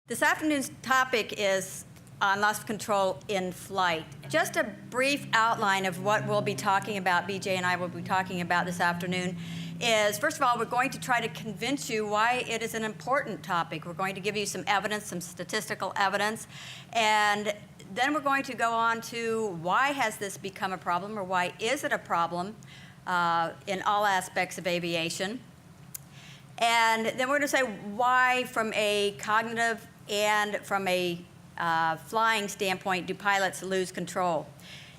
This afternoon's topic is on loss of control in flight. Just a brief outline of what we'll be talking about, BJ and I will be talking about this afternoon, is first of all, we're going to try to convince you why it is an important topic. We're going to give you some evidence, some statistical evidence, and then we're going to go on to why has this become a problem, or why is it a problem in all aspects of aviation. And then we're going to say why, from a cognitive and from a flying standpoint, do pilots lose control.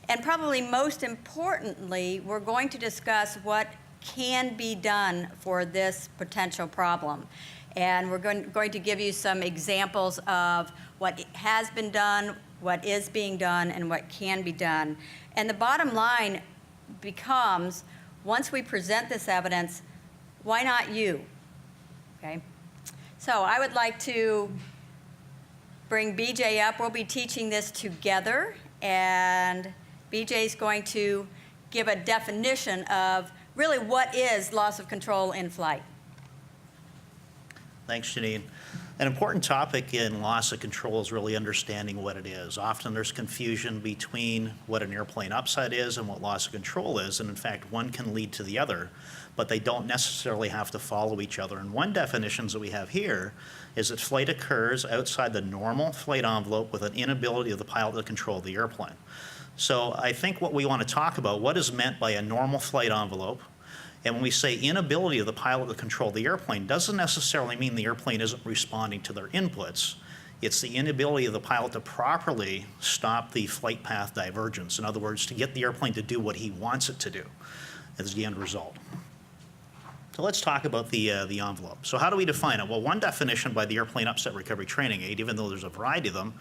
And probably most importantly, we're going to discuss what can be done for this potential problem. And we're going to give you some examples of what has been done, what is being done, and what can be done. And the bottom line becomes, once we present this evidence, why not you? Okay? So I would like to bring BJ up. We'll be teaching this together, and BJ's going to give a definition of really what is loss of control in flight. Thanks, Janine. An important topic in loss of control is really understanding what it is. Often there's confusion between what an airplane upset is and what loss of control is, and in fact one can lead to the other, but they don't necessarily have to follow each other. And one definition that we have here is that flight occurs outside the normal flight envelope with an inability of the pilot to control the airplane. So I think what we want to talk about, what is meant by a normal flight envelope, and when we say inability of the pilot to control the airplane, doesn't necessarily mean the airplane isn't responding to their inputs. It's the inability of the pilot to properly stop the flight path divergence. In other words, to get the airplane to do what he wants it to do as the end result. So let's talk about the envelope. So how do we define it? Well, one definition by the Airplane Upset Recovery Training Aid, even though there's a variety of them,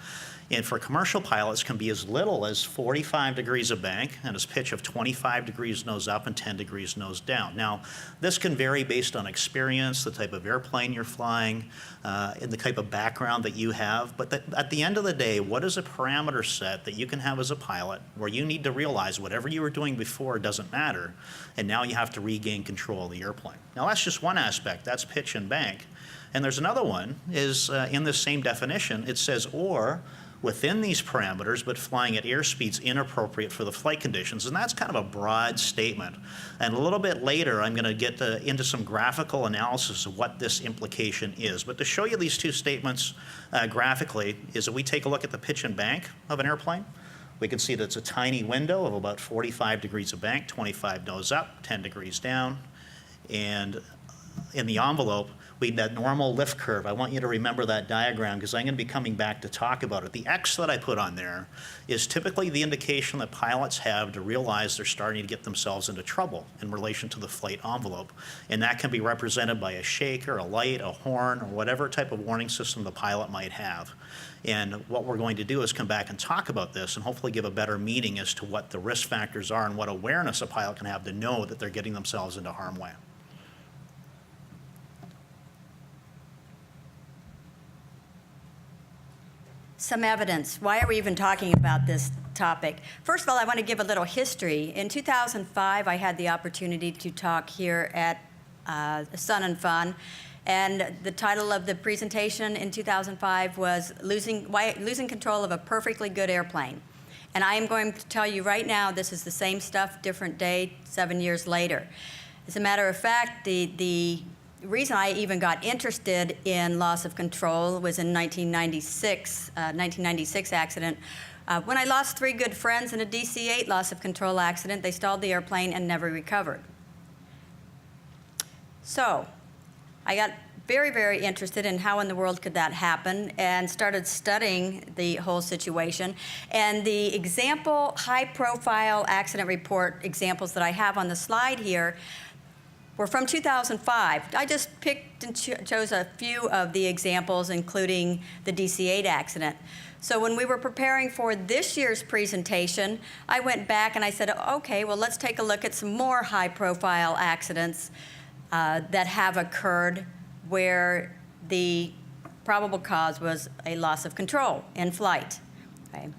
and for commercial pilots can be as little as 45 degrees of bank and a pitch of 25 degrees nose up and 10 degrees nose down. Now, this can vary based on experience, the type of airplane you're flying, and the type of background that you have. But at the end of the day, what is a parameter set that you can have as a pilot where you need to realize whatever you were doing before doesn't matter, and now you have to regain control of the airplane. Now, that's just one aspect. That's pitch and bank. And there's another one, is in this same definition, it says, or within these parameters, but flying at airspeeds inappropriate for the flight conditions. And that's kind of a broad statement. And a little bit later, I'm going to get into some graphical analysis of what this implication is. But to show you these two statements graphically is that we take a look at the pitch and bank of an airplane. We can see that it's a tiny window of about 45 degrees of bank, 25 nose up, 10 degrees down. And in the envelope, we have that normal lift curve. I want you to remember that diagram because I'm going to be coming back to talk about it. The X that I put on there is typically the indication that pilots have to realize they're starting to get themselves into trouble in relation to the flight envelope. And that can be represented by a shaker, a light, a horn, or whatever type of warning system the pilot might have. And what we're going to do is come back and talk about this and hopefully give a better meaning as to what the risk factors are and what awareness a pilot can have to know that they're getting themselves into harm's way. Some evidence. Why are we even talking about this topic? First of all, I want to give a little history. In 2005, I had the opportunity to talk here at Sun and Fun, and the title of the presentation in 2005 was Losing Control of a Perfectly Good Airplane. And I am going to tell you right now, this is the same stuff, different day, 7 years later. As a matter of fact, the reason I even got interested in loss of control was in 1996 accident. When I lost 3 good friends in a DC-8 loss of control accident, they stalled the airplane and never recovered. So I got very, very interested in how in the world could that happen and started studying the whole situation. And the example high-profile accident report examples that I have on the slide here were from 2005. I just picked and chose a few of the examples, including the DC-8 accident. So when we were preparing for this year's presentation, I went back and I said, okay, well, let's take a look at some more high-profile accidents that have occurred where the probable cause was a loss of control in flight. Okay.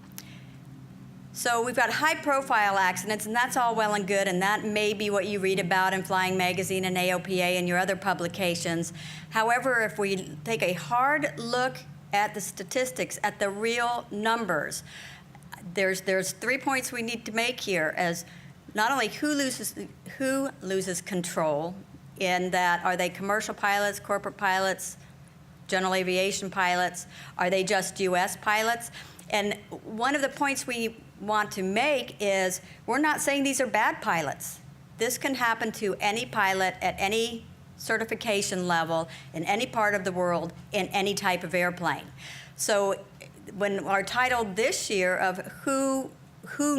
So we've got high-profile accidents, and that's all well and good, and that may be what you read about in Flying Magazine and AOPA and your other publications. However, if we take a hard look at the statistics, at the real numbers, there's 3 points we need to make here as not only who loses control in that, are they commercial pilots, corporate pilots, general aviation pilots? Are they just U.S. pilots? And one of the points we want to make is we're not saying these are bad pilots. This can happen to any pilot at any certification level in any part of the world in any type of airplane. So when our title this year of who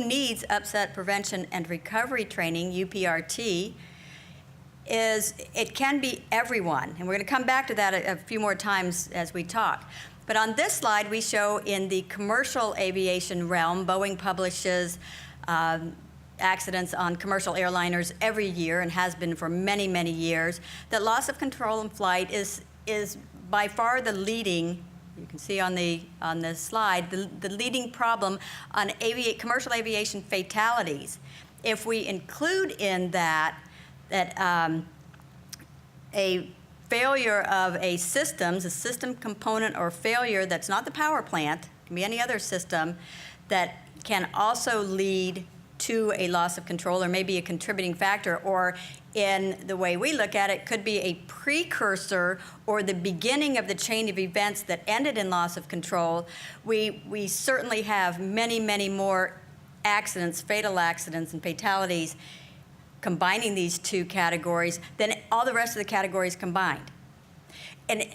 needs upset prevention and recovery training, UPRT, is it can be everyone. And we're going to come back to that a few more times as we talk. But on this slide, we show in the commercial aviation realm, Boeing publishes accidents on commercial airliners every year and has been for many, many years, that loss of control in flight is by far the leading, you can see on this slide, the leading problem on commercial aviation fatalities. If we include in that a failure of a system component or failure that's not the power plant, it can be any other system, that can also lead to a loss of control or maybe a contributing factor, or in the way we look at it, could be a precursor or the beginning of the chain of events that ended in loss of control. We certainly have many, many more accidents, fatal accidents and fatalities combining these two categories than all the rest of the categories combined. And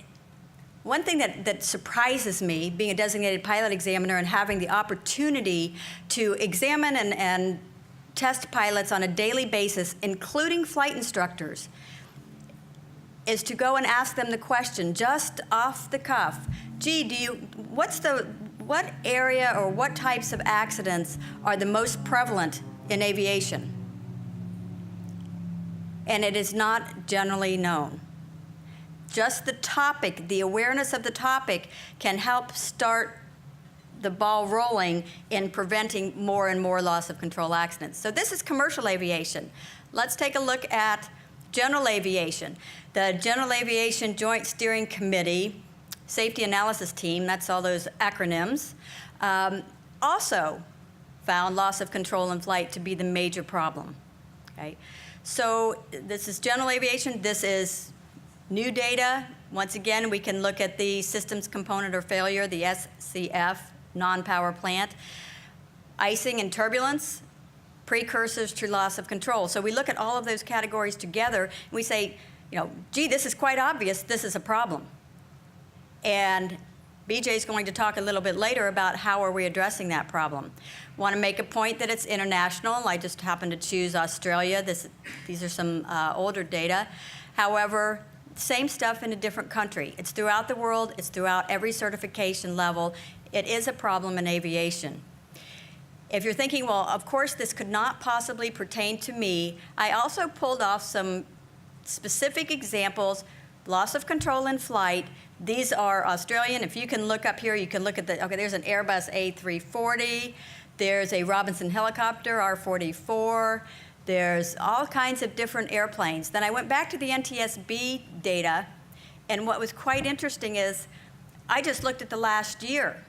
one thing that surprises me, being a designated pilot examiner and having the opportunity to examine and test pilots on a daily basis, including flight instructors, is to go and ask them the question, just off the cuff, gee, what area or what types of accidents are the most prevalent in aviation? And it is not generally known. Just the topic, the awareness of the topic, can help start the ball rolling in preventing more and more loss of control accidents. So this is commercial aviation. Let's take a look at general aviation. The General Aviation Joint Steering Committee Safety Analysis Team, that's all those acronyms, also found loss of control in flight to be the major problem. Okay? So this is general aviation. This is new data. Once again, we can look at the systems component or failure, the SCF, non-power plant. Icing and turbulence, precursors to loss of control. So we look at all of those categories together, and we say, gee, this is quite obvious, this is a problem. And BJ is going to talk a little bit later about how are we addressing that problem. Want to make a point that it's international. I just happened to choose Australia. These are some older data. However, same stuff in a different country. It's throughout the world. It's throughout every certification level. It is a problem in aviation. If you're thinking, well, of course, this could not possibly pertain to me, I also pulled off some specific examples. Loss of control in flight. These are Australian. If you can look up here, you can look at there's an Airbus A340. There's a Robinson helicopter, R-44. There's all kinds of different airplanes. Then I went back to the NTSB data, and what was quite interesting is I just looked at the last year.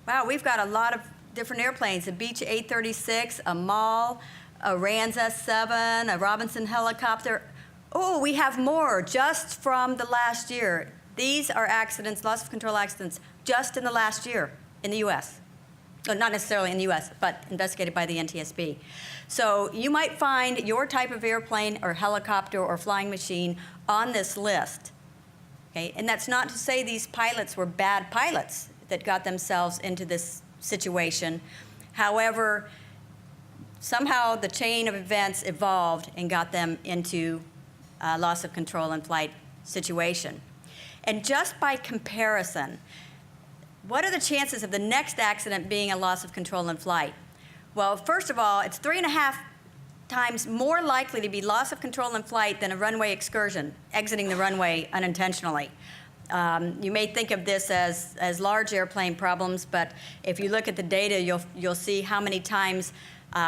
Wow, we've got a lot of different airplanes, a Beech 836, a MAL, a RANS S7, a Robinson helicopter. Oh, we have more just from the last year. These are accidents, loss of control accidents, just in the last year in the U.S. Not necessarily in the U.S., but investigated by the NTSB. So you might find your type of airplane or helicopter or flying machine on this list. Okay? And that's not to say these pilots were bad pilots that got themselves into this situation. However, somehow the chain of events evolved and got them into loss of control in flight situation. And just by comparison, what are the chances of the next accident being a loss of control in flight? Well, first of all, it's 3.5 times more likely to be loss of control in flight than a runway excursion, exiting the runway unintentionally. You may think of this as large airplane problems, but if you look at the data, you'll see how many times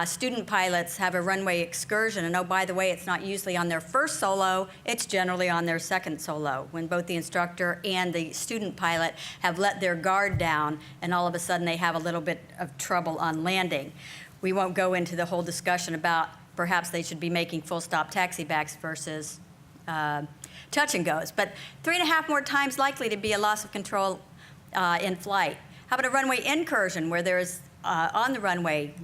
student pilots have a runway excursion, and oh, by the way, it's not usually on their first solo, it's generally on their second solo, when both the instructor and the student pilot have let their guard down, and all of a sudden they have a little bit of trouble on landing. We won't go into the whole discussion about perhaps they should be making full stop taxi backs versus touch and goes, but 3.5 more times likely to be a loss of control in flight. How about a runway incursion where there's on the runway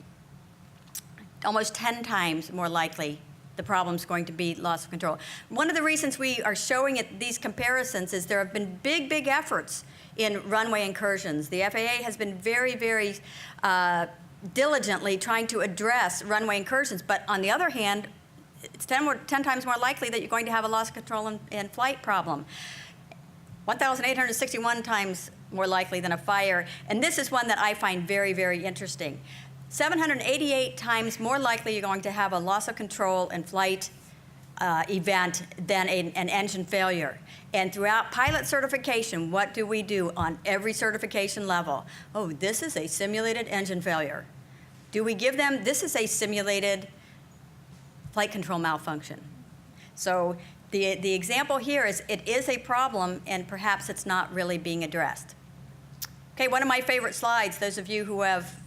almost 10 times more likely the problem's going to be loss of control. One of the reasons we are showing these comparisons is there have been big efforts in runway incursions. The FAA has been very diligently trying to address runway incursions, but on the other hand, it's 10 times more likely that you're going to have a loss of control in flight problem. 1,861 times more likely than a fire, and this is one that I find very interesting. 788 times more likely you're going to have a loss of control in flight event than an engine failure. And throughout pilot certification, what do we do on every certification level? Oh, this is a simulated engine failure. Do we give them, this is a simulated flight control malfunction? So the example here is it is a problem and perhaps it's not really being addressed. Okay, one of my favorite slides, those of you who have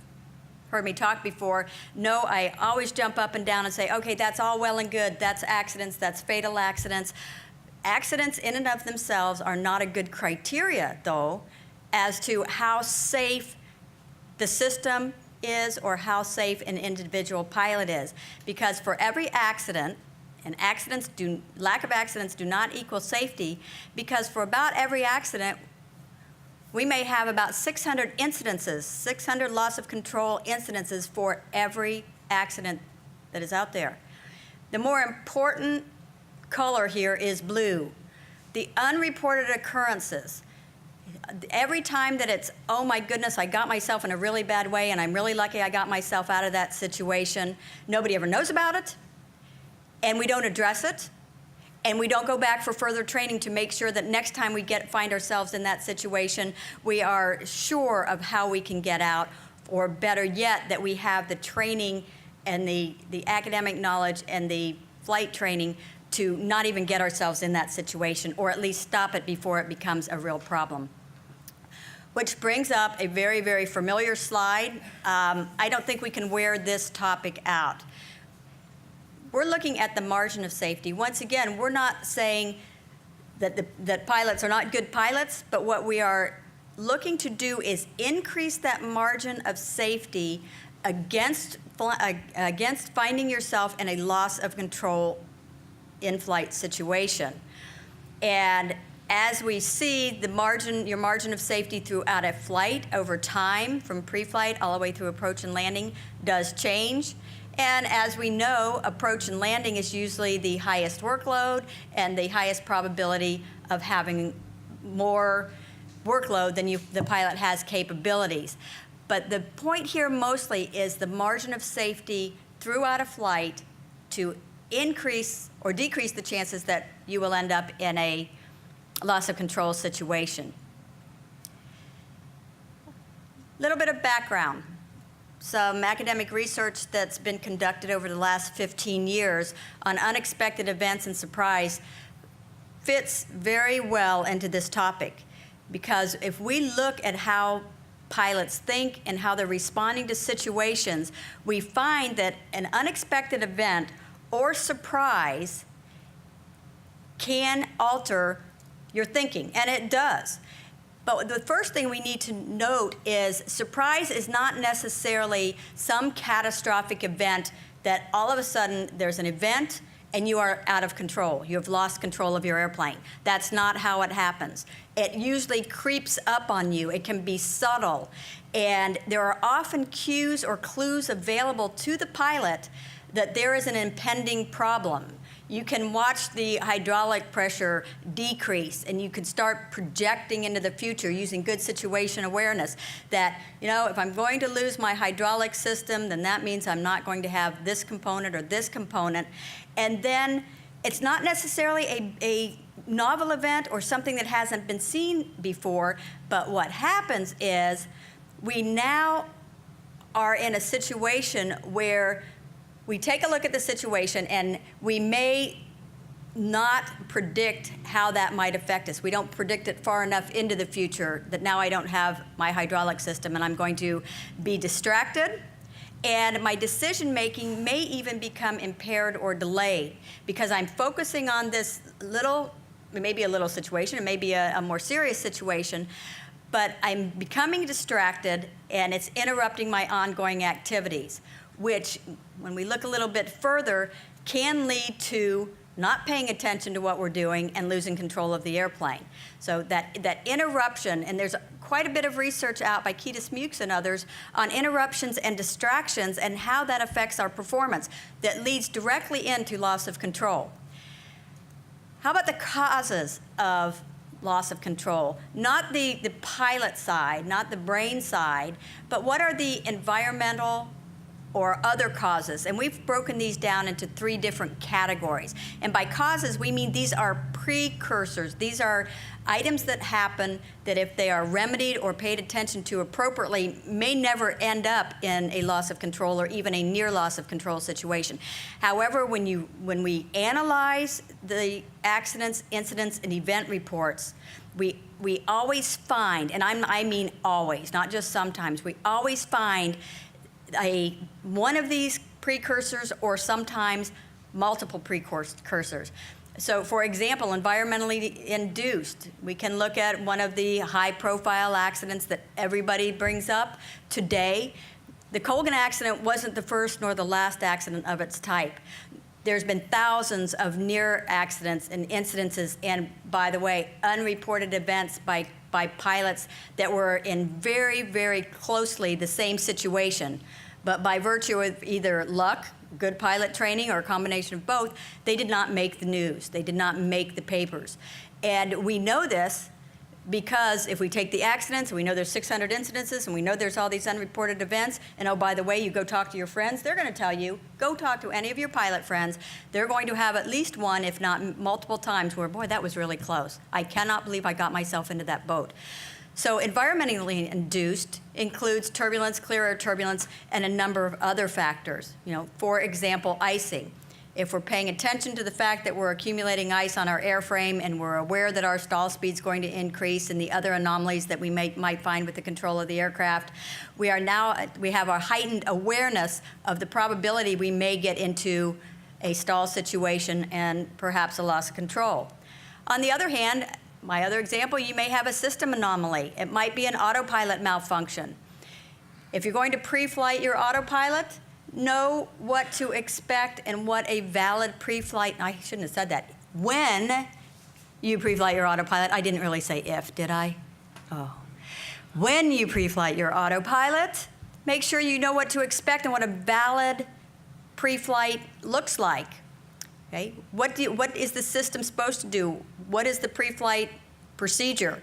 heard me talk before know I always jump up and down and say, okay, that's all well and good. That's accidents, that's fatal accidents. Accidents in and of themselves are not a good criteria, though, as to how safe the system is or how safe an individual pilot is. Because for every accident, and lack of accidents do not equal safety, because for about every accident, we may have about 600 incidences, 600 loss of control incidences for every accident that is out there. The more important color here is blue. The unreported occurrences. Every time that it's, oh my goodness, I got myself in a really bad way and I'm really lucky I got myself out of that situation, nobody ever knows about it, and we don't address it, and we don't go back for further training to make sure that next time we find ourselves in that situation, we are sure of how we can get out, or better yet, that we have the training and the academic knowledge and the flight training to not even get ourselves in that situation, or at least stop it before it becomes a real problem. Which brings up a very familiar slide. I don't think we can wear this topic out. We're looking at the margin of safety. Once again, we're not saying that pilots are not good pilots, but what we are looking to do is increase that margin of safety against finding yourself in a loss of control in-flight situation. And as we see your margin of safety throughout a flight over time, from pre-flight all the way through approach and landing, does change. And as we know, approach and landing is usually the highest workload and the highest probability of having more workload than the pilot has capabilities. But the point here mostly is the margin of safety throughout a flight to increase or decrease the chances that you will end up in a loss of control situation. Little bit of background. Some academic research that's been conducted over the last 15 years on unexpected events and surprise fits very well into this topic. Because if we look at how pilots think and how they're responding to situations, we find that an unexpected event or surprise can alter your thinking, and it does. But the first thing we need to note is surprise is not necessarily some catastrophic event that all of a sudden there's an event and you are out of control. You have lost control of your airplane. That's not how it happens. It usually creeps up on you. It can be subtle. And there are often cues or clues available to the pilot that there is an impending problem. You can watch the hydraulic pressure decrease, and you can start projecting into the future using good situation awareness that, you know, if I'm going to lose my hydraulic system, then that means I'm not going to have this component or this component. And then it's not necessarily a novel event or something that hasn't been seen before, but what happens is we now are in a situation where we take a look at the situation and we may not predict how that might affect us. We don't predict it far enough into the future that now I don't have my hydraulic system and I'm going to be distracted, and my decision making may even become impaired or delayed because I'm focusing on this little, it may be a little situation, it may be a more serious situation, but I'm becoming distracted and it's interrupting my ongoing activities, which, when we look a little bit further, can lead to not paying attention to what we're doing and losing control of the airplane. So that interruption, and there's quite a bit of research out by Ketis Mukes and others on interruptions and distractions and how that affects our performance that leads directly into loss of control. How about the causes of loss of control? Not the pilot side, not the brain side, but what are the environmental or other causes? And we've broken these down into 3 different categories. And by causes, we mean these are precursors. These are items that happen that, if they are remedied or paid attention to appropriately, may never end up in a loss of control or even a near loss of control situation. However, when we analyze the accidents, incidents, and event reports, we always find, and I mean always, not just sometimes, we always find one of these precursors or sometimes multiple precursors. So, for example, environmentally induced, we can look at one of the high-profile accidents that everybody brings up today. The Colgan accident wasn't the first nor the last accident of its type. There's been thousands of near accidents and incidences, and, by the way, unreported events by pilots that were in very, very closely the same situation. But by virtue of either luck, good pilot training, or a combination of both, they did not make the news. They did not make the papers. And we know this because if we take the accidents, and we know there's 600 incidences, and we know there's all these unreported events, and oh, by the way, you go talk to your friends, they're going to tell you, go talk to any of your pilot friends. They're going to have at least one, if not multiple times, where, boy, that was really close. I cannot believe I got myself into that boat. So environmentally induced includes turbulence, clear air turbulence, and a number of other factors. For example, icing. If we're paying attention to the fact that we're accumulating ice on our airframe and we're aware that our stall speed's going to increase and the other anomalies that we might find with the control of the aircraft, we have a heightened awareness of the probability we may get into a stall situation and perhaps a loss of control. On the other hand, my other example, you may have a system anomaly. It might be an autopilot malfunction. If you're going to pre-flight your autopilot, know what to expect and what a valid pre-flight, I shouldn't have said that. When you pre-flight your autopilot, I didn't really say if, did I? Oh. When you pre-flight your autopilot, make sure you know what to expect and what a valid pre-flight looks like. Okay? What is the system supposed to do? What is the pre-flight procedure?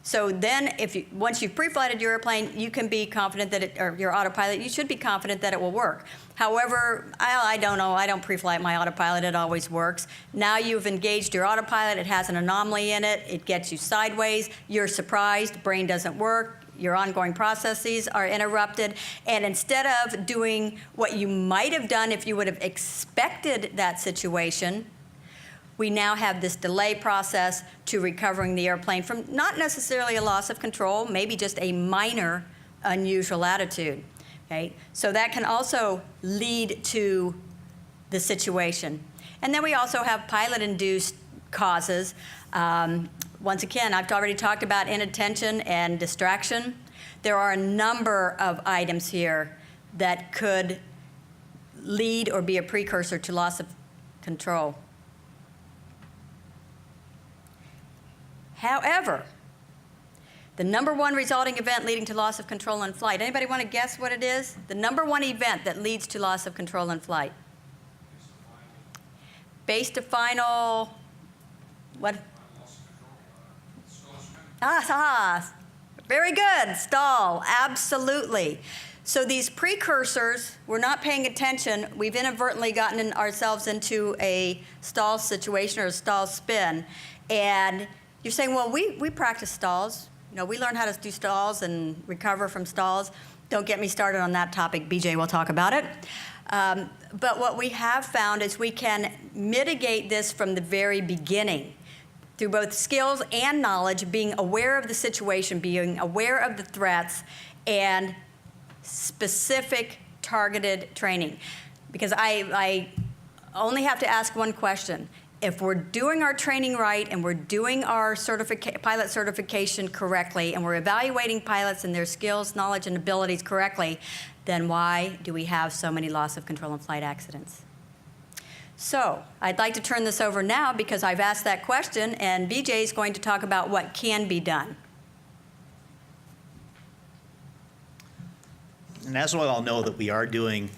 So then, once you've pre-flighted your airplane, you can be confident that or your autopilot, you should be confident that it will work. However, I don't know, I don't pre-flight my autopilot, it always works. Now you've engaged your autopilot, it has an anomaly in it, it gets you sideways, you're surprised, brain doesn't work, your ongoing processes are interrupted, and instead of doing what you might have done if you would have expected that situation, we now have this delay process to recovering the airplane from not necessarily a loss of control, maybe just a minor unusual attitude. Okay? So that can also lead to the situation. And then we also have pilot-induced causes. Once again, I've already talked about inattention and distraction. There are a number of items here that could lead or be a precursor to loss of control. However, the number one resulting event leading to loss of control in flight, anybody want to guess what it is? The number one event that leads to loss of control in flight. Base to final, what? Very good, stall, absolutely. So these precursors, we're not paying attention. We've inadvertently gotten ourselves into a stall situation or a stall spin. And you're saying, well, we practice stalls. We learn how to do stalls and recover from stalls. Don't get me started on that topic. BJ will talk about it. But what we have found is we can mitigate this from the very beginning through both skills and knowledge, being aware of the situation, being aware of the threats, and specific targeted training. Because I only have to ask one question. If we're doing our training right and we're doing our pilot certification correctly and we're evaluating pilots and their skills, knowledge, and abilities correctly, then why do we have so many loss of control and flight accidents? So I'd like to turn this over now because I've asked that question, and BJ is going to talk about what can be done. And as we all know, that we are doing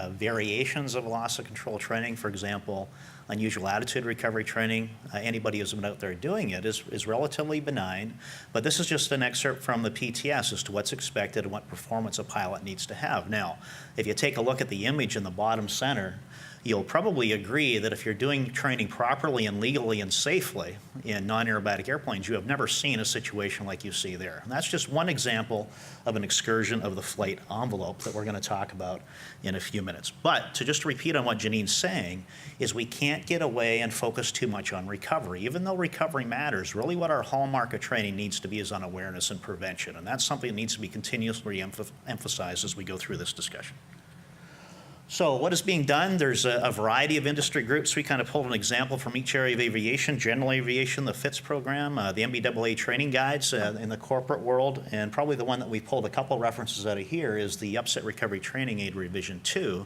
variations of loss of control training. For example, unusual attitude recovery training. Anybody who's been out there doing it is relatively benign, but this is just an excerpt from the PTS as to what's expected and what performance a pilot needs to have. Now, if you take a look at the image in the bottom center, you'll probably agree that if you're doing training properly and legally and safely in non-aerobatic airplanes, you have never seen a situation like you see there. And that's just one example of an excursion of the flight envelope that we're going to talk about in a few minutes. But to just repeat on what Janine's saying, is we can't get away and focus too much on recovery. Even though recovery matters, really what our hallmark of training needs to be is on awareness and prevention. And that's something that needs to be continuously emphasized as we go through this discussion. So what is being done? There's a variety of industry groups. We kind of pulled an example from each area of aviation: general aviation, the FITS program, the MBAA training guides in the corporate world, and probably the one that we pulled a couple references out of here is the Upset Recovery Training Aid Revision 2.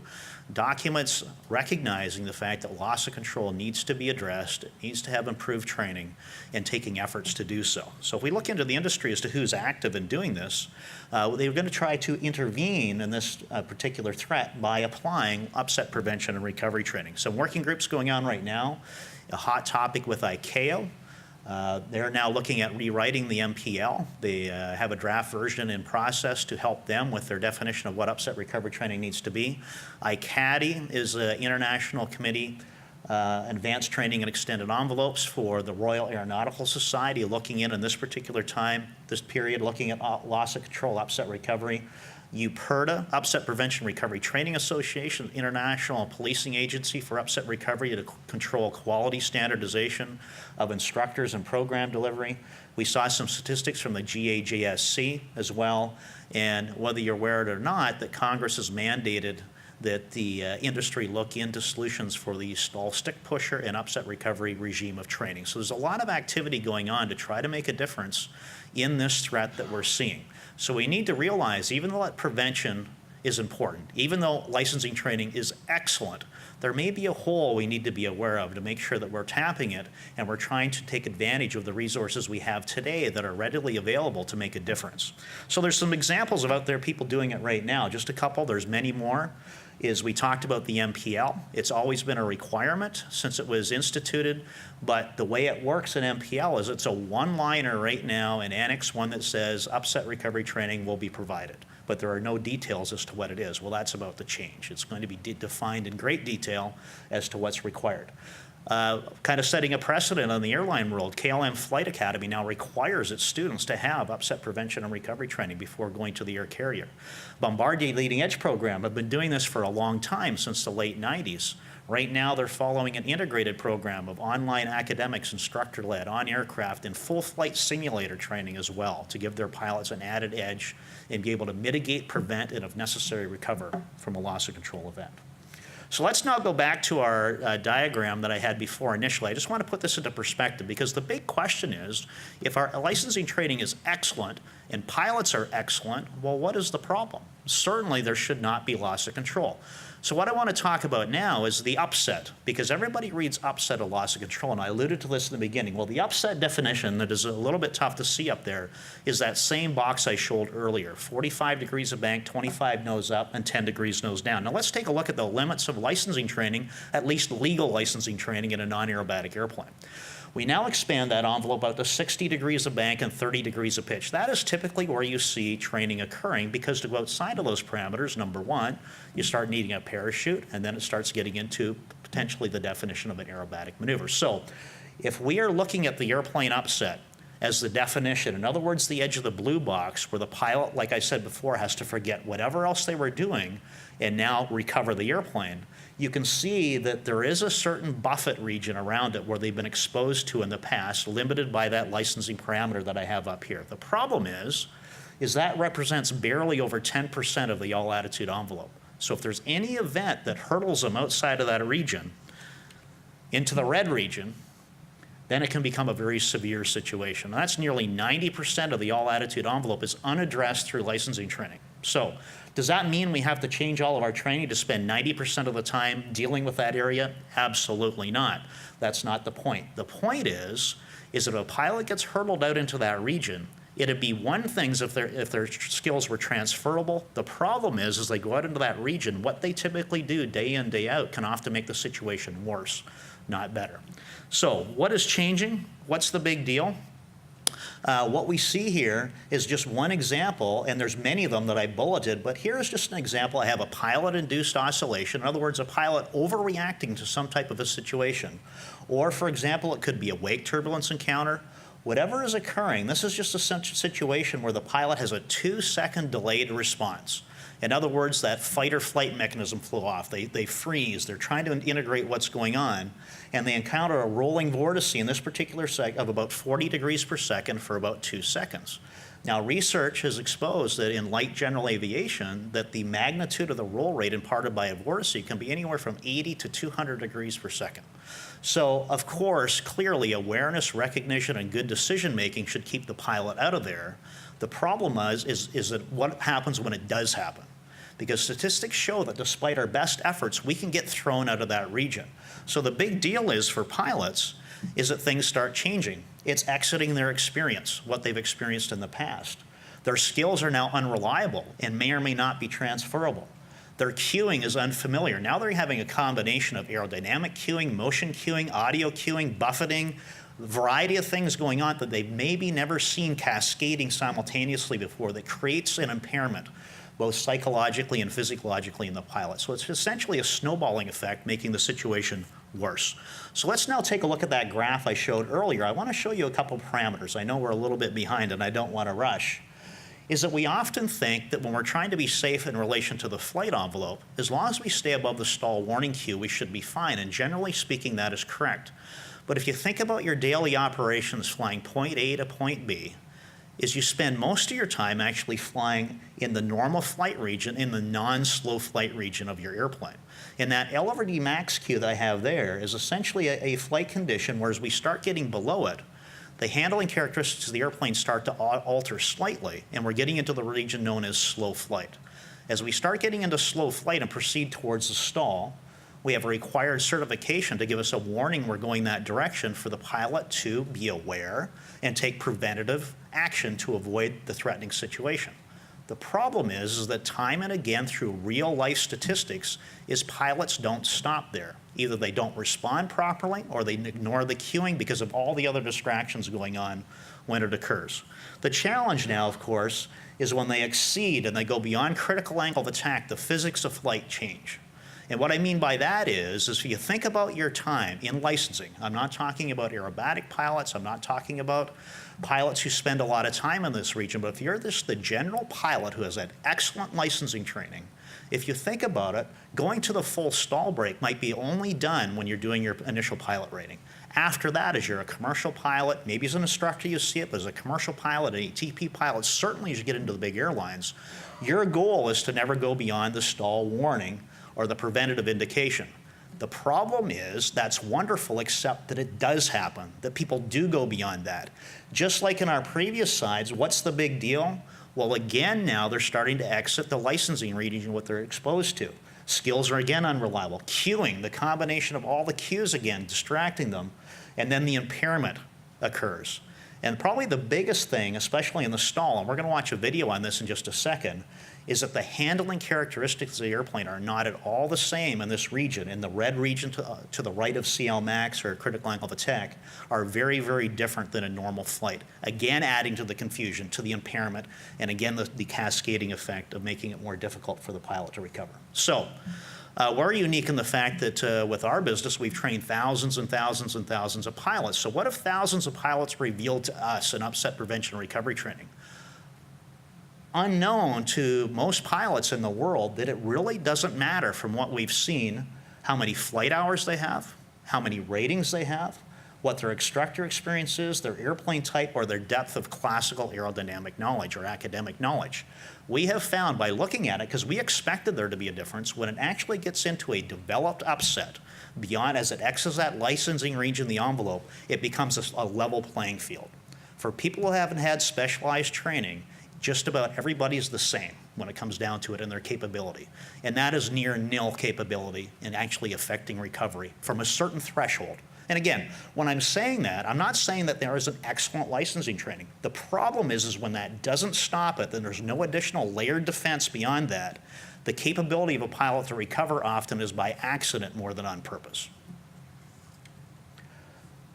Documents recognizing the fact that loss of control needs to be addressed, it needs to have improved training, and taking efforts to do so. So if we look into the industry as to who's active in doing this, they're going to try to intervene in this particular threat by applying upset prevention and recovery training. Some working groups going on right now, a hot topic with ICAO. They're now looking at rewriting the MPL. They have a draft version in process to help them with their definition of what upset recovery training needs to be. ICATI is an international committee, advanced training and extended envelopes for the Royal Aeronautical Society, looking in this particular time, this period, looking at loss of control, upset recovery. UPERTA, Upset Prevention Recovery Training Association, International Policing Agency for Upset Recovery to control quality standardization of instructors and program delivery. We saw some statistics from the GAJSC as well, and whether you're aware of it or not, that Congress has mandated that the industry look into solutions for the stall stick pusher and upset recovery regime of training. So there's a lot of activity going on to try to make a difference in this threat that we're seeing. So we need to realize, even though that prevention is important, even though licensing training is excellent, there may be a hole we need to be aware of to make sure that we're tapping it and we're trying to take advantage of the resources we have today that are readily available to make a difference. So there's some examples of out there people doing it right now. Just a couple, there's many more. Is we talked about the MPL. It's always been a requirement since it was instituted, but the way it works in MPL is it's a one-liner right now in Annex 1 that says upset recovery training will be provided, but there are no details as to what it is. Well, that's about to change. It's going to be defined in great detail as to what's required. Kind of setting a precedent on the airline world, KLM Flight Academy now requires its students to have upset prevention and recovery training before going to the air carrier. Bombardier Leading Edge program have been doing this for a long time, since the late 90s. Right now, they're following an integrated program of online academics, instructor-led, on aircraft, and full flight simulator training as well, to give their pilots an added edge and be able to mitigate, prevent, and if necessary, recover from a loss of control event. So let's now go back to our diagram that I had before initially. I just want to put this into perspective, because the big question is, if our licensing training is excellent and pilots are excellent, well, what is the problem? Certainly there should not be loss of control. So what I want to talk about now is the upset, because everybody reads upset of loss of control, and I alluded to this in the beginning. Well, the upset definition that is a little bit tough to see up there is that same box I showed earlier: 45 degrees of bank, 25 nose up, and 10 degrees nose down. Now let's take a look at the limits of licensing training, at least legal licensing training in a non-aerobatic airplane. We now expand that envelope out to 60 degrees of bank and 30 degrees of pitch. That is typically where you see training occurring, because to go outside of those parameters, number one, you start needing a parachute, and then it starts getting into potentially the definition of an aerobatic maneuver. So if we are looking at the airplane upset as the definition. In other words, the edge of the blue box where the pilot, like I said before, has to forget whatever else they were doing and now recover the airplane. You can see that there is a certain buffet region around it where they've been exposed to in the past, limited by that licensing parameter that I have up here. The problem is that represents barely over 10% of the all-attitude envelope. So if there's any event that hurdles them outside of that region into the red region, then it can become a very severe situation. And that's nearly 90% of the all-attitude envelope is unaddressed through licensing training. So does that mean we have to change all of our training to spend 90% of the time dealing with that area? Absolutely not. That's not the point. The point is that if a pilot gets hurtled out into that region, it'd be one thing if their skills were transferable. The problem is they go out into that region, what they typically do day in, day out can often make the situation worse, not better. So what is changing? What's the big deal? What we see here is just one example, and there's many of them that I bulleted, but here's just an example. I have a pilot-induced oscillation. In other words, a pilot overreacting to some type of a situation. Or, for example, it could be a wake turbulence encounter. Whatever is occurring, this is just a situation where the pilot has a 2-second delayed response. In other words, that fight or flight mechanism flew off. They freeze. They're trying to integrate what's going on, and they encounter a rolling vortice in this particular of about 40 degrees per second for about 2 seconds. Now, research has exposed that in light general aviation, that the magnitude of the roll rate imparted by a vortice can be anywhere from 80 to 200 degrees per second. So, of course, clearly awareness, recognition, and good decision-making should keep the pilot out of there. The problem is that what happens when it does happen? Because statistics show that despite our best efforts, we can get thrown out of that region. So the big deal is for pilots is that things start changing. It's exiting their experience, what they've experienced in the past. Their skills are now unreliable and may or may not be transferable. Their cueing is unfamiliar. Now they're having a combination of aerodynamic cueing, motion cueing, audio cueing, buffeting, a variety of things going on that they've maybe never seen cascading simultaneously before that creates an impairment, both psychologically and physiologically in the pilot. So it's essentially a snowballing effect, making the situation worse. So let's now take a look at that graph I showed earlier. I want to show you a couple parameters. I know we're a little bit behind and I don't want to rush. Is that we often think that when we're trying to be safe in relation to the flight envelope, as long as we stay above the stall warning cue, we should be fine. And generally speaking, that is correct. But if you think about your daily operations flying point A to point B, is you spend most of your time actually flying in the normal flight region, in the non-slow flight region of your airplane. And that L over D max cue that I have there is essentially a flight condition where as we start getting below it, the handling characteristics of the airplane start to alter slightly, and we're getting into the region known as slow flight. As we start getting into slow flight and proceed towards the stall, we have a required certification to give us a warning we're going that direction for the pilot to be aware and take preventative action to avoid the threatening situation. The problem is that time and again through real life statistics is pilots don't stop there. Either they don't respond properly or they ignore the cueing because of all the other distractions going on when it occurs. The challenge now, of course, is when they exceed and they go beyond critical angle of attack, the physics of flight change. And what I mean by that is if you think about your time in licensing, I'm not talking about aerobatic pilots, I'm not talking about pilots who spend a lot of time in this region, but if you're the general pilot who has had excellent licensing training, if you think about it, going to the full stall break might be only done when you're doing your initial pilot rating. After that, as you're a commercial pilot, maybe as an instructor you see it, but as a commercial pilot, an ATP pilot, certainly as you get into the big airlines, your goal is to never go beyond the stall warning or the preventative indication. The problem is that's wonderful, except that it does happen, that people do go beyond that. Just like in our previous slides, what's the big deal? Well, again, now they're starting to exit the licensing region, what they're exposed to. Skills are again unreliable. Cueing, the combination of all the cues again, distracting them, and then the impairment occurs. And probably the biggest thing, especially in the stall, and we're going to watch a video on this in just a second, is that the handling characteristics of the airplane are not at all the same in this region. In the red region to the right of CLmax or critical angle of attack are very, very different than a normal flight. Again, adding to the confusion, to the impairment, and again, the cascading effect of making it more difficult for the pilot to recover. So, We're unique in the fact that with our business, we've trained thousands and thousands and thousands of pilots. So what if thousands of pilots revealed to us in upset prevention and recovery training? Unknown to most pilots in the world that it really doesn't matter from what we've seen how many flight hours they have, how many ratings they have, what their instructor experience is, their airplane type, or their depth of classical aerodynamic knowledge or academic knowledge. We have found by looking at it, because we expected there to be a difference, when it actually gets into a developed upset, beyond as it exits that licensing region, the envelope, it becomes a level playing field. For people who haven't had specialized training, just about everybody's the same when it comes down to it in their capability. And that is near nil capability in actually affecting recovery from a certain threshold. And again, when I'm saying that, I'm not saying that there isn't excellent licensing training. The problem is when that doesn't stop it, then there's no additional layered defense beyond that. The capability of a pilot to recover often is by accident more than on purpose.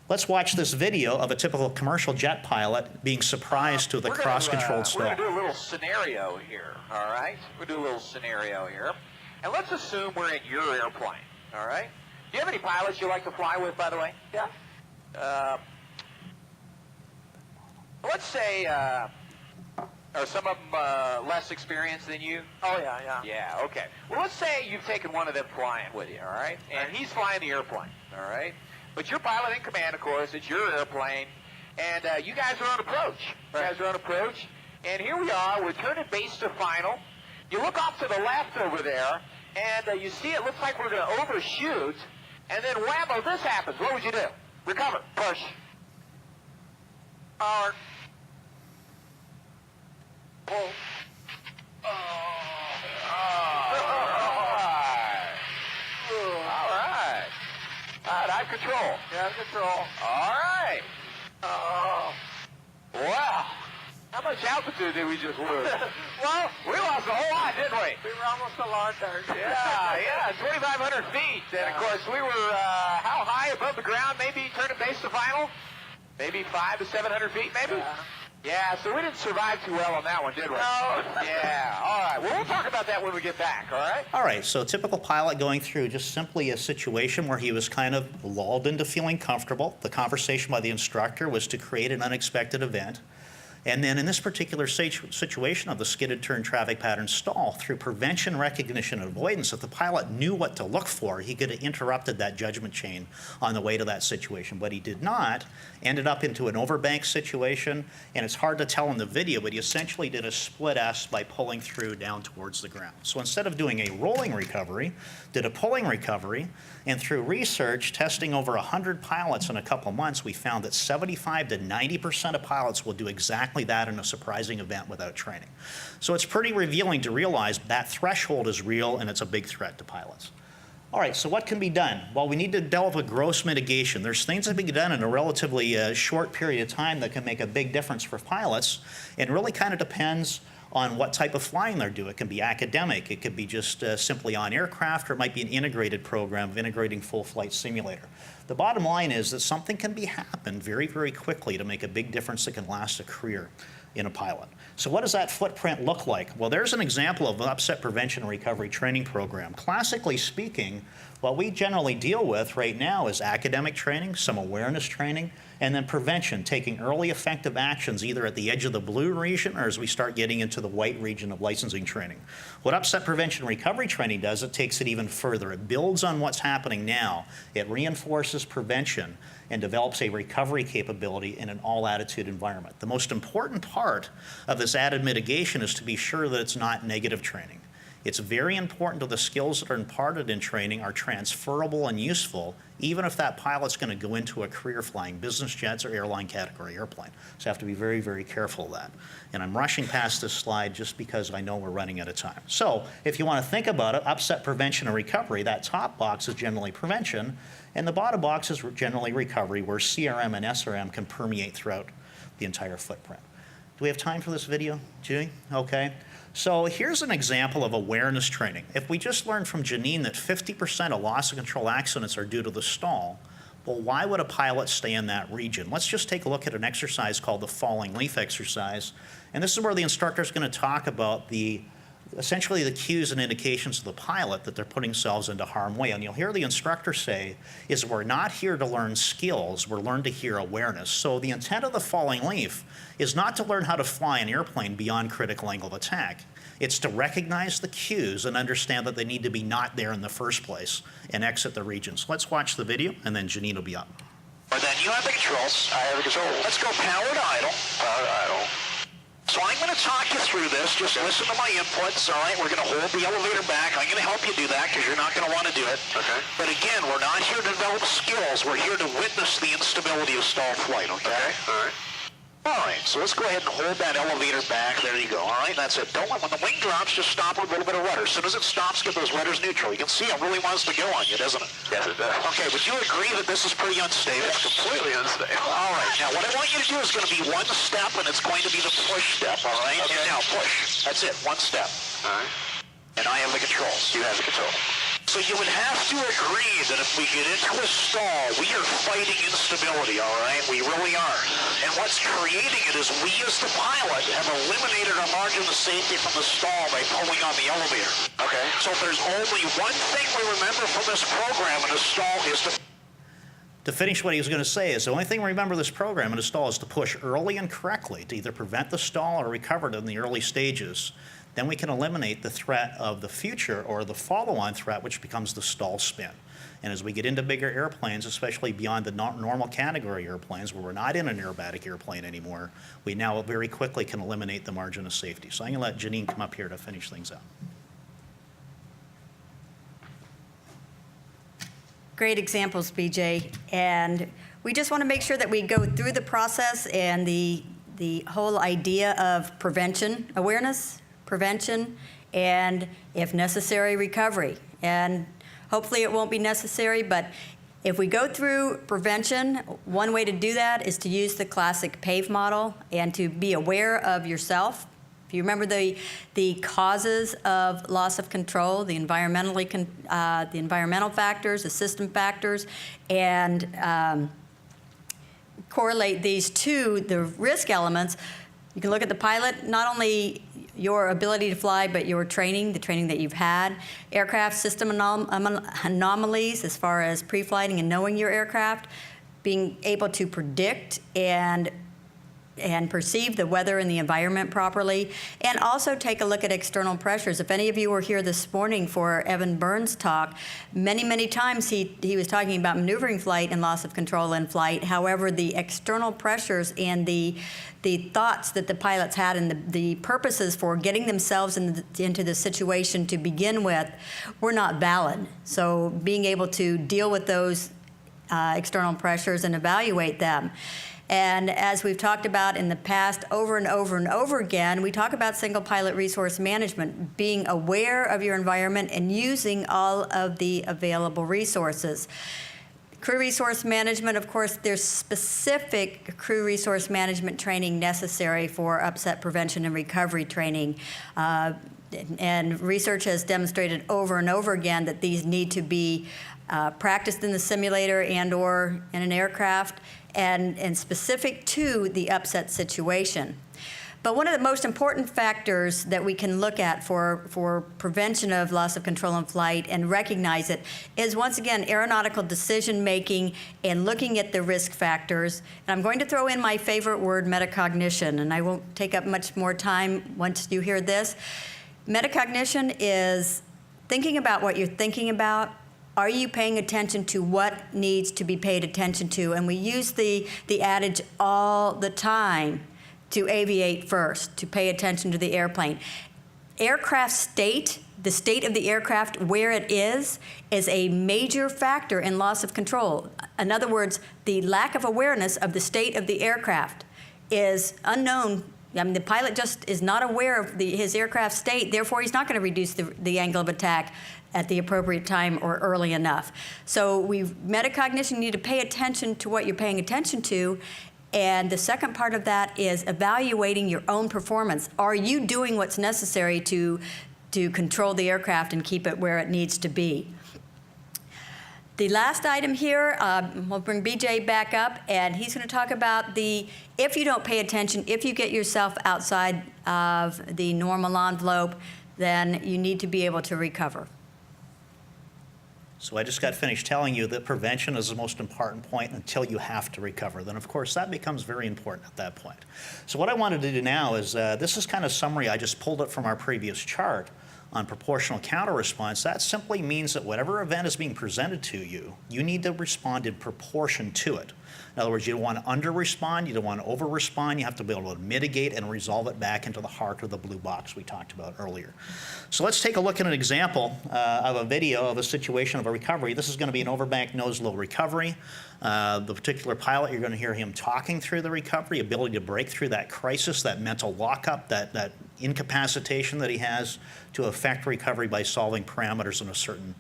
Let's watch this video of a typical commercial jet pilot being surprised to the cross-controlled stall. We're going to do a little scenario here, all right? We'll do a little scenario here. And let's assume we're in your airplane, all right? Do you have any pilots you like to fly with, by the way? Yeah. Let's say, are some of them less experienced than you? Oh, yeah, yeah. Yeah, okay. Well, let's say you've taken one of them flying with you, all right? And he's flying the airplane, all right? But you're pilot in command, of course. It's your airplane. And you guys are on approach. You guys are on approach. And here we are. We're turning base to final. You look off to the left over there, and you see it looks like we're going to overshoot. And then whammo, this happens. What would you do? Recover. Push. Forward. Pull. Out of control. Out of control. All right. Wow. How much altitude did we just lose? Well, we lost a whole lot, didn't we? We were almost a launch target. Yeah, 2,500 feet. And, of course, we were how high above the ground? Maybe turning base to final? Maybe 500 to 700 feet, maybe? Yeah, so we didn't survive too well on that one, did we? No. Yeah, all right. Well, we'll talk about that when we get back, all right? All right, so a typical pilot going through just simply a situation where he was kind of lulled into feeling comfortable. The conversation by the instructor was to create an unexpected event. And then in this particular situation of the skidded turn traffic pattern stall, through prevention, recognition, and avoidance, if the pilot knew what to look for, he could have interrupted that judgment chain on the way to that situation. But he did not, ended up into an overbank situation, and it's hard to tell in the video, but he essentially did a split S by pulling through down towards the ground. So instead of doing a rolling recovery, did a pulling recovery, and through research, testing over 100 pilots in a couple months, we found that 75 to 90% of pilots will do exactly that in a surprising event without training. So it's pretty revealing to realize that threshold is real and it's a big threat to pilots. All right, so what can be done? Well, we need to develop a gross mitigation. There's things that can be done in a relatively short period of time that can make a big difference for pilots. It really kind of depends on what type of flying they're doing. It can be academic, it could be just simply on aircraft, or it might be an integrated program of integrating full flight simulator. The bottom line is that something can happen very, very quickly to make a big difference that can last a career in a pilot. So what does that footprint look like? Well, there's an example of an upset prevention and recovery training program. Classically speaking, what we generally deal with right now is academic training, some awareness training, and then prevention, taking early effective actions either at the edge of the blue region or as we start getting into the white region of licensing training. What upset prevention and recovery training does, it takes it even further. It builds on what's happening now. It reinforces prevention and develops a recovery capability in an all-attitude environment. The most important part of this added mitigation is to be sure that it's not negative training. It's very important that the skills that are imparted in training are transferable and useful, even if that pilot's going to go into a career flying business jets or airline category airplane. So you have to be very, very careful of that. And I'm rushing past this slide just because I know we're running out of time. So if you want to think about it, upset prevention and recovery, that top box is generally prevention, and the bottom box is generally recovery, where CRM and SRM can permeate throughout the entire footprint. Do we have time for this video, Judy? Okay. So here's an example of awareness training. If we just learned from Janine that 50% of loss of control accidents are due to the stall, well, why would a pilot stay in that region? Let's just take a look at an exercise called the falling leaf exercise. And this is where the instructor is going to talk about the essentially the cues and indications to the pilot that they're putting themselves into harm's way. And you'll hear the instructor say, is we're not here to learn skills, we're learning to hear awareness. So the intent of the falling leaf is not to learn how to fly an airplane beyond critical angle of attack. It's to recognize the cues and understand that they need to be not there in the first place and exit the region. So let's watch the video, and then Janine will be up. Or then you have the controls. I have the controls. Let's go powered idle. Powered idle. So I'm going to talk you through this. Just listen to my inputs, all right? We're going to hold the elevator back. I'm going to help you do that because you're not going to want to do it. Okay. But again, we're not here to develop skills. We're here to witness the instability of stalled flight, okay? All right. All right, so let's go ahead and hold that elevator back. There you go. All right, that's it. Don't let, when the wing drops, just stop with a little bit of rudder. As soon as it stops, get those rudders neutral. You can see it really wants to go on you, doesn't it? Yes, it does. Okay, would you agree that this is pretty unstable? It's completely unstable. All right, now what I want you to do is going to be one step, and it's going to be the push step, all right? Okay. And now push. That's it, one step. All right. And I have the controls. You have the control. So you would have to agree that if we get into a stall, we are fighting instability, all right? We really are. And what's creating it is we as the pilot have eliminated our margin of safety from the stall by pulling on the elevator. Okay. So if there's only one thing we remember from this program in a stall is To finish what he was going to say is the only thing we remember this program in a stall is to push early and correctly to either prevent the stall or recover it in the early stages. Then we can eliminate the threat of the future or the follow-on threat, which becomes the stall spin. And as we get into bigger airplanes, especially beyond the normal category airplanes where we're not in an aerobatic airplane anymore, we now very quickly can eliminate the margin of safety. So I'm going to let Janine come up here to finish things up. Great examples, BJ. And we just want to make sure that we go through the process and the whole idea of prevention, awareness, prevention, and if necessary, recovery. And hopefully it won't be necessary, but if we go through prevention, one way to do that is to use the classic PAVE model and to be aware of yourself. If you remember the causes of loss of control, the environmental factors, the system factors, and correlate these to the risk elements, you can look at the pilot, not only your ability to fly, but your training, the training that you've had, aircraft system anomalies as far as pre-flighting and knowing your aircraft, being able to predict and perceive the weather and the environment properly, and also take a look at external pressures. If any of you were here this morning for Evan Burns' talk, many times he was talking about maneuvering flight and loss of control in flight. However, the external pressures and the thoughts that the pilots had and the purposes for getting themselves into the situation to begin with were not valid. So being able to deal with those external pressures and evaluate them. And as we've talked about in the past over and over and over again, we talk about single pilot resource management, being aware of your environment and using all of the available resources. Crew resource management, of course, there's specific crew resource management training necessary for upset prevention and recovery training. And research has demonstrated over and over again that these need to be practiced in the simulator and or in an aircraft and specific to the upset situation. But one of the most important factors that we can look at for prevention of loss of control in flight and recognize it is, once again, aeronautical decision making and looking at the risk factors. And I'm going to throw in my favorite word, metacognition, and I won't take up much more time once you hear this. Metacognition is thinking about what you're thinking about. Are you paying attention to what needs to be paid attention to? And we use the adage all the time to aviate first, to pay attention to the airplane. Aircraft state, the state of the aircraft, where it is a major factor in loss of control. In other words, the lack of awareness of the state of the aircraft is unknown. I mean, the pilot just is not aware of his aircraft state, therefore he's not going to reduce the angle of attack at the appropriate time or early enough. So metacognition, you need to pay attention to what you're paying attention to. And the second part of that is evaluating your own performance. Are you doing what's necessary to control the aircraft and keep it where it needs to be? The last item here, we'll bring BJ back up, and he's going to talk about if you don't pay attention, if you get yourself outside of the normal envelope, then you need to be able to recover. So I just got finished telling you that prevention is the most important point until you have to recover. Then, of course, that becomes very important at that point. So what I wanted to do now is, this is kind of summary. I just pulled it from our previous chart on proportional counter response. That simply means that whatever event is being presented to you, you need to respond in proportion to it. In other words, you don't want to under-respond, you don't want to over-respond, you have to be able to mitigate and resolve it back into the heart of the blue box we talked about earlier. So let's take a look at an example of a video of a situation of a recovery. This is going to be an overbank nose-low recovery. The particular pilot, you're going to hear him talking through the recovery, ability to break through that crisis, that mental lockup, that incapacitation that he has to affect recovery by solving parameters in a certain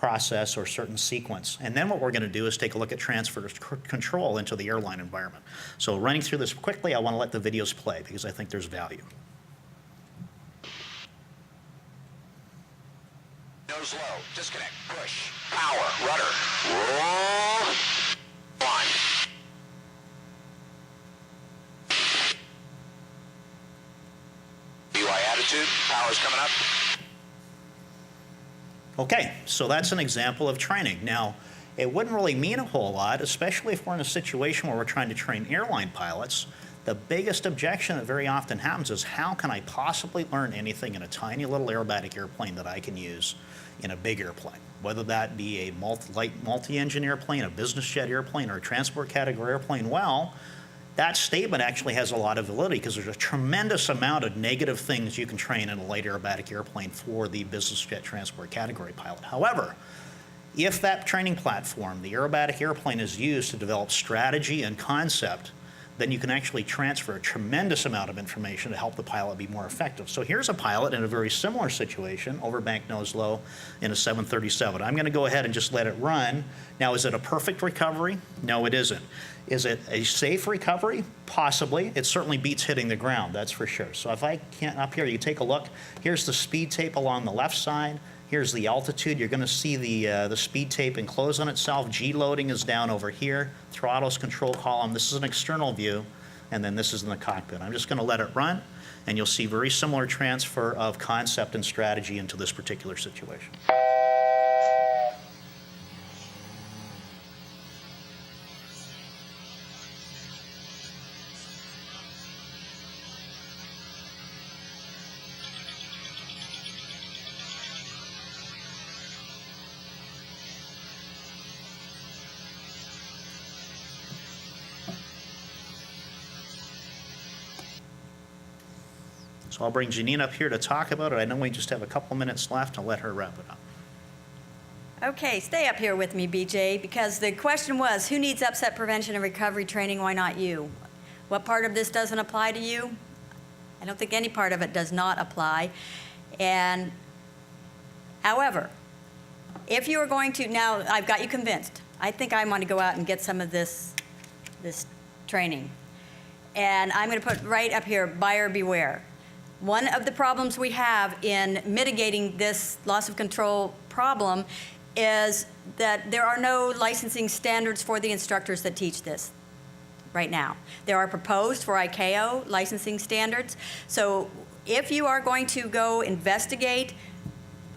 process or certain sequence. And then what we're going to do is take a look at transfer control into the airline environment. So running through this quickly, I want to let the videos play because I think there's value. Nose low, disconnect, push, power, rudder, roll, line. BY attitude, power's coming up. Okay, so that's an example of training. Now, it wouldn't really mean a whole lot, especially if we're in a situation where we're trying to train airline pilots. The biggest objection that very often happens is, how can I possibly learn anything in a tiny little aerobatic airplane that I can use in a big airplane? Whether that be a light multi-engine airplane, a business jet airplane, or a transport category airplane, well, that statement actually has a lot of validity because there's a tremendous amount of negative things you can train in a light aerobatic airplane for the business jet transport category pilot. However, if that training platform, the aerobatic airplane, is used to develop strategy and concept, then you can actually transfer a tremendous amount of information to help the pilot be more effective. So here's a pilot in a very similar situation, overbank nose low in a 737. I'm going to go ahead and just let it run. Now, is it a perfect recovery? No, it isn't. Is it a safe recovery? Possibly. It certainly beats hitting the ground, that's for sure. So if I can't, up here, you take a look. Here's the speed tape along the left side. Here's the altitude. You're going to see the speed tape enclose on itself. G loading is down over here. Throttle's control column. This is an external view, and then this is in the cockpit. I'm just going to let it run, and you'll see very similar transfer of concept and strategy into this particular situation. So I'll bring Janine up here to talk about it. I know we just have a couple minutes left. I'll let her wrap it up. Okay, stay up here with me, BJ, because the question was, who needs upset prevention and recovery training? Why not you? What part of this doesn't apply to you? I don't think any part of it does not apply. And however, if you are going to, now I've got you convinced. I think I want to go out and get some of this training. And I'm going to put right up here, buyer beware. One of the problems we have in mitigating this loss of control problem is that there are no licensing standards for the instructors that teach this right now. There are proposed for ICAO licensing standards. So if you are going to go investigate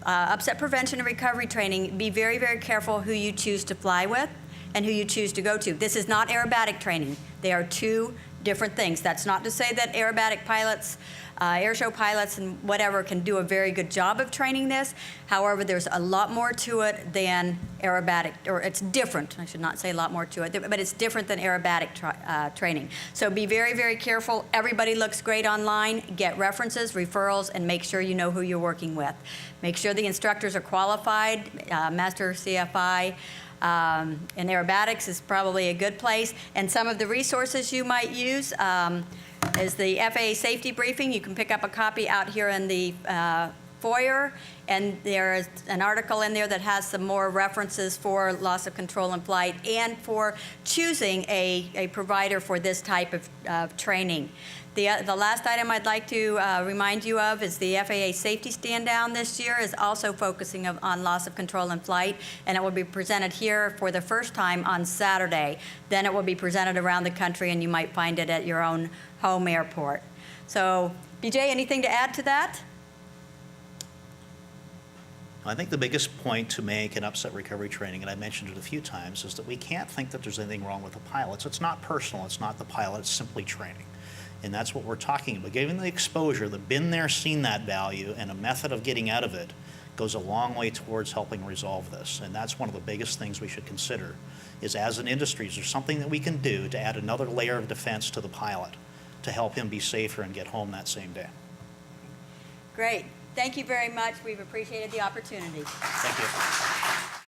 upset prevention and recovery training, be very, very careful who you choose to fly with and who you choose to go to. This is not aerobatic training. They are two different things. That's not to say that aerobatic pilots, airshow pilots and whatever can do a very good job of training this. However, there's a lot more to it than aerobatic, or it's different. I should not say a lot more to it, but it's different than aerobatic training. So be very, very careful. Everybody looks great online. Get references, referrals, and make sure you know who you're working with. Make sure the instructors are qualified, Master CFI. And aerobatics is probably a good place. And some of the resources you might use is the FAA safety briefing. You can pick up a copy out here in the foyer. And there is an article in there that has some more references for loss of control in flight and for choosing a provider for this type of training. The last item I'd like to remind you of is the FAA safety stand down this year is also focusing on loss of control in flight, and it will be presented here for the first time on Saturday. Then it will be presented around the country, and you might find it at your own home airport. So, BJ, anything to add to that? I think the biggest point to make in upset recovery training, and I mentioned it a few times, is that we can't think that there's anything wrong with the pilots. It's not personal. It's not the pilot. It's simply training. And that's what we're talking about. Giving the exposure, the been there, seen that value, and a method of getting out of it goes a long way towards helping resolve this. And that's one of the biggest things we should consider, is as an industry, is there something that we can do to add another layer of defense to the pilot to help him be safer and get home that same day? Great. Thank you very much. We've appreciated the opportunity. Thank you.